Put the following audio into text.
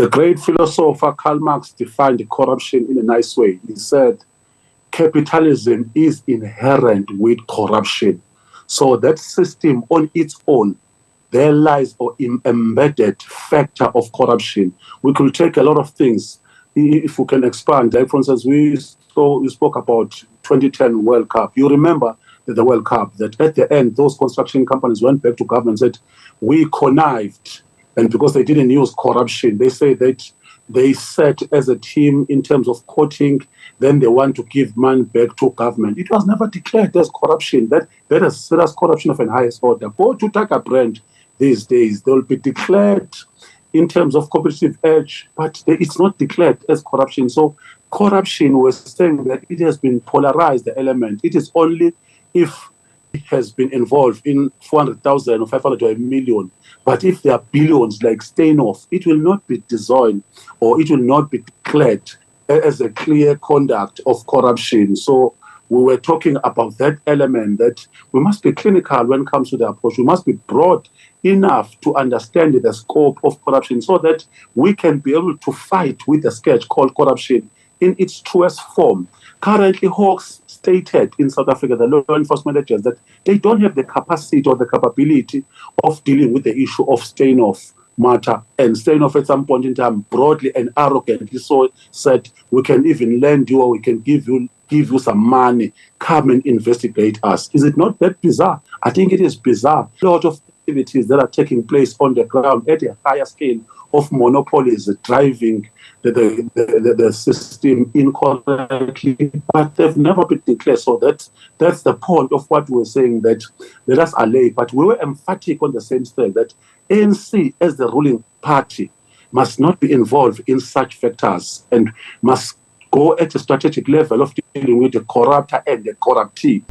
The great philosopher Karl Marx defined corruption in a nice way. He said, capitalism is inherent with corruption. So that system on its own, there lies an embedded factor of corruption. We could take a lot of things if we can expand. Like, for instance, we spoke about 2010 World Cup. You remember that the World Cup, that at the end, those construction companies went back to government and said, we connived. And because they didn't use corruption, they say that they sat as a team in terms of quoting, then they want to give money back to government. It was never declared as corruption. That is serious corruption of the highest order. Go to Taka brand these days, they will be declared in terms of competitive edge, but it's not declared as corruption. So corruption, we're saying that it has been polarized, the element. It is only if it has been involved in 400,000 or 500 or a million. But if there are billions like Steinhoff, it will not be designed or it will not be declared as a clear conduct of corruption. So we were talking about that element, that we must be clinical when it comes to the approach. We must be broad enough to understand the scope of corruption so that we can be able to fight with the scourge called corruption in its truest form. Currently, Hawks stated in South Africa, the law enforcement agents, that they don't have the capacity or the capability of dealing with the issue of Steinhoff matter. And Steinhoff at some point in time broadly and arrogantly so said, we can even lend you or we can give you some money, come and investigate us. Is it not that bizarre? I think it is bizarre. A lot of activities that are taking place on the ground at a higher scale of monopolies driving the system incorrectly, but they've never been declared. So that's the point of what we're saying, that let us allay. But we were emphatic on the same thing, that ANC as the ruling party must not be involved in such factors and must go at a strategic level of dealing with the corruptor and the corruptee.